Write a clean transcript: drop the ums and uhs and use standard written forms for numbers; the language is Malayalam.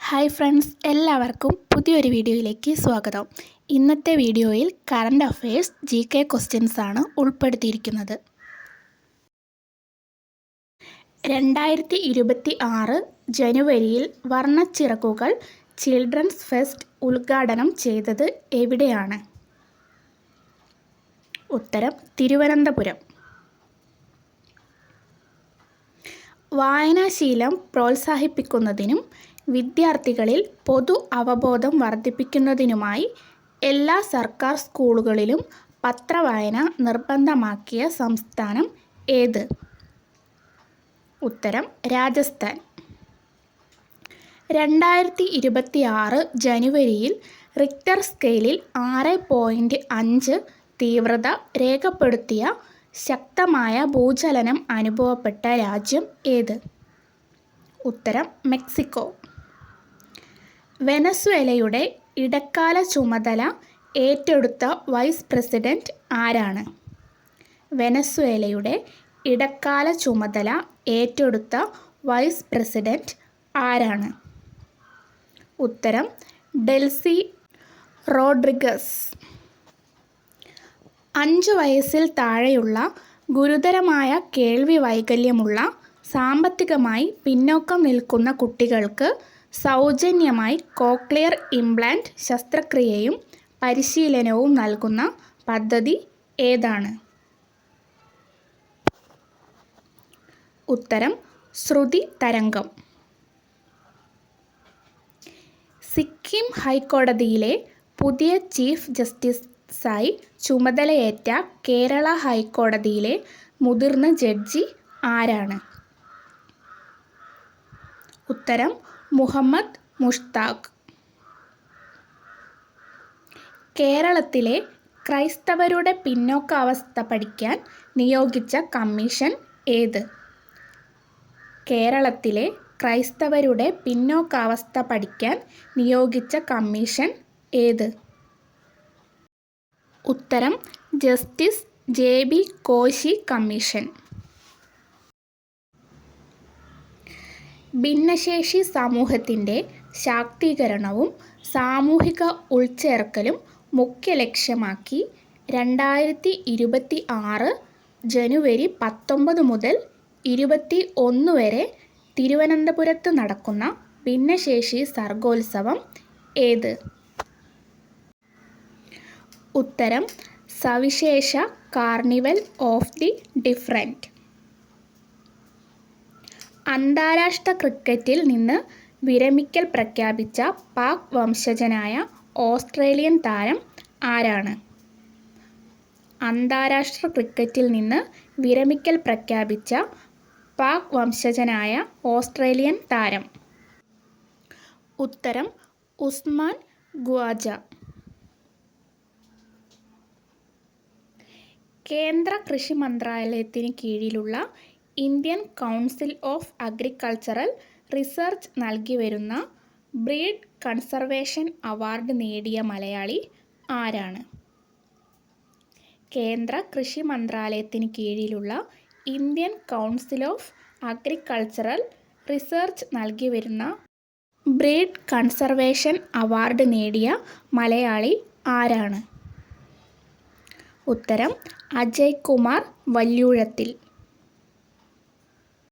ഹായ് ഫ്രണ്ട്സ്, എല്ലാവർക്കും പുതിയൊരു വീഡിയോയിലേക്ക് സ്വാഗതം. ഇന്നത്തെ വീഡിയോയിൽ കറണ്ട് അഫയേഴ്സ് GK ക്വസ്റ്റ്യൻസ് ആണ് ഉൾപ്പെടുത്തിയിരിക്കുന്നത്. 2026 ജനുവരിയിൽ വർണ്ണച്ചിറകുകൾ ചിൽഡ്രൻസ് ഫെസ്റ്റ് ഉദ്ഘാടനം ചെയ്തത് എവിടെയാണ്? ഉത്തരം തിരുവനന്തപുരം. വായനാശീലം പ്രോത്സാഹിപ്പിക്കുന്നതിനും വിദ്യാർത്ഥികളിൽ പൊതു അവബോധം വർദ്ധിപ്പിക്കുന്നതിനുമായി എല്ലാ സർക്കാർ സ്കൂളുകളിലും പത്രവായന നിർബന്ധമാക്കിയ സംസ്ഥാനം ഏത്? ഉത്തരം രാജസ്ഥാൻ. 2026 ജനുവരിയിൽ റിക്ടർ സ്കെയിലിൽ 6.5 തീവ്രത രേഖപ്പെടുത്തിയ ശക്തമായ ഭൂചലനം അനുഭവപ്പെട്ട രാജ്യം ഏത്? ഉത്തരം മെക്സിക്കോ. വെനസ്വേലയുടെ ഇടക്കാല ചുമതല ഏറ്റെടുത്ത വൈസ് പ്രസിഡന്റ് ആരാണ്? വെനസ്വേലയുടെ ഇടക്കാല ചുമതല ഏറ്റെടുത്ത വൈസ് പ്രസിഡന്റ് ആരാണ്? ഉത്തരം ഡെൽസി റോഡ്രിഗസ്. 5 വയസ്സിൽ താഴെയുള്ള ഗുരുതരമായ കേൾവി വൈകല്യമുള്ള സാമ്പത്തികമായി പിന്നോക്കം നിൽക്കുന്ന കുട്ടികൾക്ക് സൗജന്യമായി കോക്ലിയർ ഇംപ്ലാന്റ് ശസ്ത്രക്രിയയും പരിശീലനവും നൽകുന്ന പദ്ധതി ഏതാണ്? ഉത്തരം ശ്രുതി തരംഗം. സിക്കിം ഹൈക്കോടതിയിലെ പുതിയ ചീഫ് ജസ്റ്റിസായി ചുമതലയേറ്റ കേരള ഹൈക്കോടതിയിലെ മുതിർന്ന ജഡ്ജി ആരാണ്? ഉത്തരം മുഹമ്മദ് മുഷ്താഖ്. കേരളത്തിലെ ക്രൈസ്തവരുടെ പിന്നോക്കാവസ്ഥ പഠിക്കാൻ നിയോഗിച്ച കമ്മീഷൻ ഏത്? കേരളത്തിലെ ക്രൈസ്തവരുടെ പിന്നോക്കാവസ്ഥ പഠിക്കാൻ നിയോഗിച്ച കമ്മീഷൻ ഏത്? ഉത്തരം ജസ്റ്റിസ് JB കോശി കമ്മീഷൻ. ഭിന്നശേഷി സമൂഹത്തിൻ്റെ ശാക്തീകരണവും സാമൂഹിക ഉൾച്ചേർക്കലും മുഖ്യ ലക്ഷ്യമാക്കി 2026 ജനുവരി 19 മുതൽ 21 വരെ തിരുവനന്തപുരത്ത് നടക്കുന്ന ഭിന്നശേഷി സർഗോത്സവം ഏത്? ഉത്തരം സവിശേഷ കാർണിവൽ ഓഫ് ദി ഡിഫറൻറ്റ്. അന്താരാഷ്ട്ര ക്രിക്കറ്റിൽ നിന്ന് വിരമിക്കൽ പ്രഖ്യാപിച്ച പാക് വംശജനായ ഓസ്ട്രേലിയൻ താരം ആരാണ്? അന്താരാഷ്ട്ര ക്രിക്കറ്റിൽ നിന്ന് വിരമിക്കൽ പ്രഖ്യാപിച്ച പാക് വംശജനായ ഓസ്ട്രേലിയൻ താരം. ഉത്തരം ഉസ്മാൻ ഖ്വാജ. കേന്ദ്ര കൃഷി മന്ത്രാലയത്തിന് കീഴിലുള്ള Indian council of agricultural research നൽകിവരുന്ന ബ്രീഡ് കൺസർവേഷൻ അവാർഡ് നേടിയ മലയാളി ആരാണ്? കേന്ദ്ര കൃഷി മന്ത്രാലയത്തിന് കീഴിലുള്ള Indian council of agricultural research നൽകിവരുന്ന ബ്രീഡ് കൺസർവേഷൻ അവാർഡ് നേടിയ മലയാളി ആരാണ്? ഉത്തരം അജയ് കുമാർ വല്യൂഴത്തിൽ.